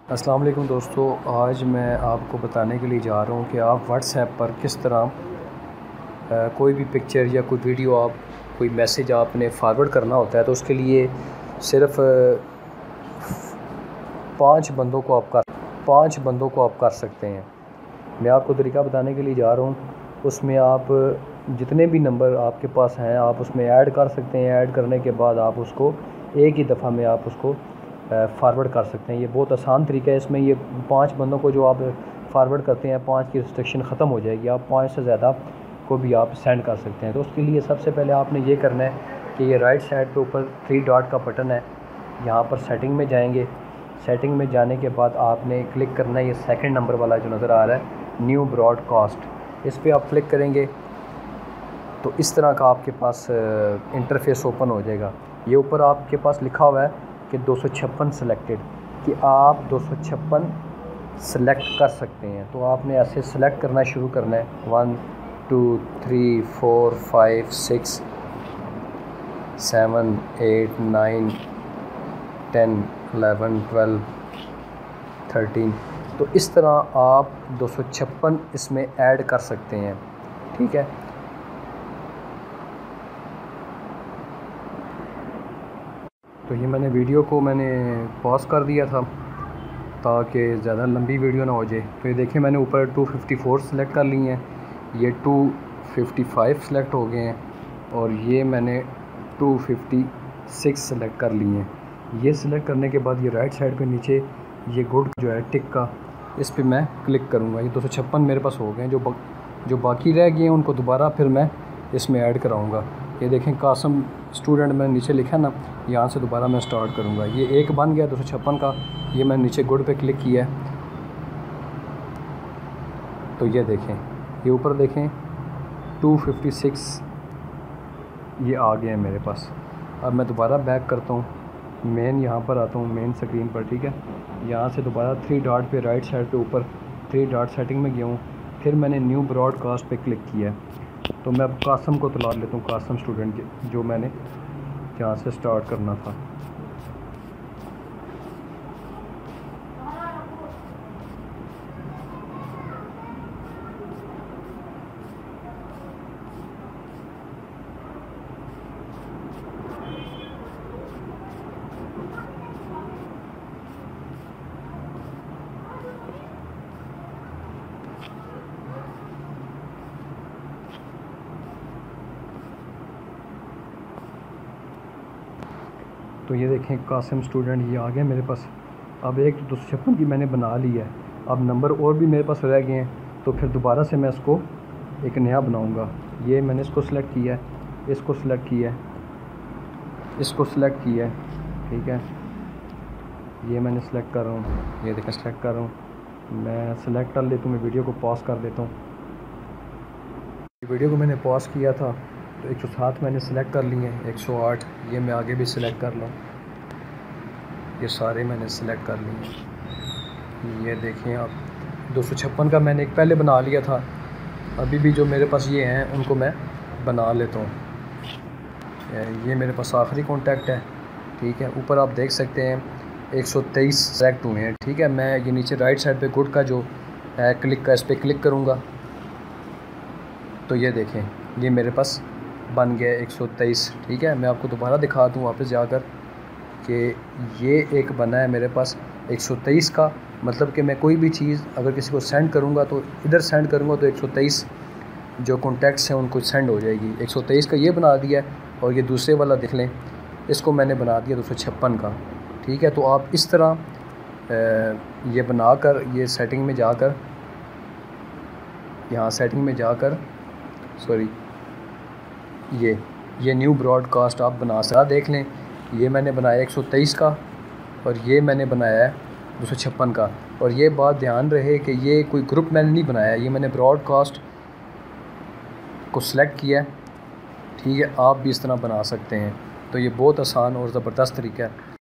अस्सलाम वालेकुम दोस्तों, आज मैं आपको बताने के लिए जा रहा हूँ कि आप व्हाट्सएप पर किस तरह कोई भी पिक्चर या कोई वीडियो कोई मैसेज आपने फारवर्ड करना होता है तो उसके लिए सिर्फ पाँच बंदों को आप कर सकते हैं। मैं आपको तरीका बताने के लिए जा रहा हूँ। उसमें आप जितने भी नंबर आपके पास हैं आप उसमें ऐड कर सकते हैं। ऐड करने के बाद आप उसको एक ही दफ़ा में आप उसको फारवर्ड कर सकते हैं। ये बहुत आसान तरीका है। इसमें ये 5 बंदों को जो आप फारवर्ड करते हैं 5 की रिस्ट्रिक्शन ख़त्म हो जाएगी। आप 5 से ज़्यादा को भी आप सेंड कर सकते हैं। तो उसके लिए सबसे पहले आपने ये करना है कि ये राइट साइड पे ऊपर 3 डॉट का बटन है, यहाँ पर सेटिंग में जाएंगे। सेटिंग में जाने के बाद आपने क्लिक करना है ये सेकंड नंबर वाला जो नज़र आ रहा है न्यू ब्रॉडकास्ट, इस पर आप क्लिक करेंगे तो इस तरह का आपके पास इंटरफेस ओपन हो जाएगा। ये ऊपर आपके पास लिखा हुआ है कि 256 सेलेक्टेड, कि आप 256 सेलेक्ट कर सकते हैं। तो आपने ऐसे सेलेक्ट करना शुरू करना है 1 2 3 4 5 6 7 8 9 10 11 12 13। तो इस तरह आप 256 इसमें ऐड कर सकते हैं। ठीक है, तो ये वीडियो को मैंने पॉज कर दिया था ताकि ज़्यादा लंबी वीडियो ना हो जाए। तो ये देखें मैंने ऊपर 254 सेलेक्ट कर ली हैं, ये 255 सेलेक्ट हो गए हैं और ये मैंने 256 सेलेक्ट कर ली हैं। ये सिलेक्ट करने के बाद ये राइट साइड पे नीचे ये गुड जो है टिक का, इस पे मैं क्लिक करूँगा। ये 256 मेरे पास हो गए हैं। जो बाकी रह गए हैं उनको दोबारा फिर मैं इसमें ऐड कराऊँगा। ये देखें कासम स्टूडेंट मैंने नीचे लिखा ना, यहाँ से दोबारा मैं स्टार्ट करूँगा। ये एक बन गया 256 का। ये मैंने नीचे गुड पे क्लिक किया है तो ये देखें, ये ऊपर देखें 256 ये आ गए हैं मेरे पास। अब मैं दोबारा बैक करता हूँ, मेन यहाँ पर आता हूँ, मेन स्क्रीन पर। ठीक है, यहाँ से दोबारा 3 डॉट पे राइट साइड पे ऊपर 3 डॉट सेटिंग में गया हूँ, फिर मैंने न्यू ब्रॉडकास्ट पे क्लिक किया है। तो मैं अब कासम को तला लेता हूँ, कासम स्टूडेंट के जो मैंने जहाँ से स्टार्ट करना था। तो ये देखें कासिम स्टूडेंट ये आ गए मेरे पास। अब एक 256 की मैंने बना ली है। अब नंबर और भी मेरे पास रह गए हैं, तो फिर दोबारा से मैं इसको एक नया बनाऊंगा। ये मैंने इसको सिलेक्ट किया है, इसको सिलेक्ट किया है, इसको सिलेक्ट किया है। ठीक है, ये मैंने सेलेक्ट कर रहा हूँ, ये देखें सेलेक्ट कर रहा हूँ। मैं सेलेक्ट कर लेता हूँ, मैं वीडियो को पॉज कर देता हूँ। वीडियो को मैंने पॉज किया था तो 107 मैंने सेलेक्ट कर लिए हैं, 108 ये मैं आगे भी सिलेक्ट कर लूँ। ये सारे मैंने सेलेक्ट कर लिए। ये देखें आप 256 का मैंने एक पहले बना लिया था, अभी भी जो मेरे पास ये हैं उनको मैं बना लेता हूँ। ये मेरे पास आखिरी कॉन्टैक्ट है। ठीक है, ऊपर आप देख सकते हैं 123 सेलेक्ट हुए हैं। ठीक है, मैं ये नीचे राइट साइड पे गुड का जो है क्लिक का, इस पर क्लिक करूँगा तो ये देखें ये मेरे पास बन गया 123। ठीक है, मैं आपको दोबारा दिखा दूँ वापस जाकर कि ये एक बना है मेरे पास 123 का। मतलब कि मैं कोई भी चीज़ अगर किसी को सेंड करूँगा तो इधर सेंड करूँगा तो 123 जो कॉन्टैक्ट्स हैं उनको सेंड हो जाएगी। 123 का ये बना दिया है और ये दूसरे वाला देख लें, इसको मैंने बना दिया 256 का। ठीक है, तो आप इस तरह ये बनाकर ये सेटिंग में जाकर, यहाँ सेटिंग में जाकर सॉरी ये न्यू ब्रॉडकास्ट आप बना सकते। देख लें ये मैंने बनाया 123 का और ये मैंने बनाया है 256 का। और ये बात ध्यान रहे कि ये कोई ग्रुप मैंने नहीं बनाया, ये मैंने ब्रॉडकास्ट को सिलेक्ट किया है। ठीक है, आप भी इस तरह बना सकते हैं। तो ये बहुत आसान और ज़बरदस्त तरीका है।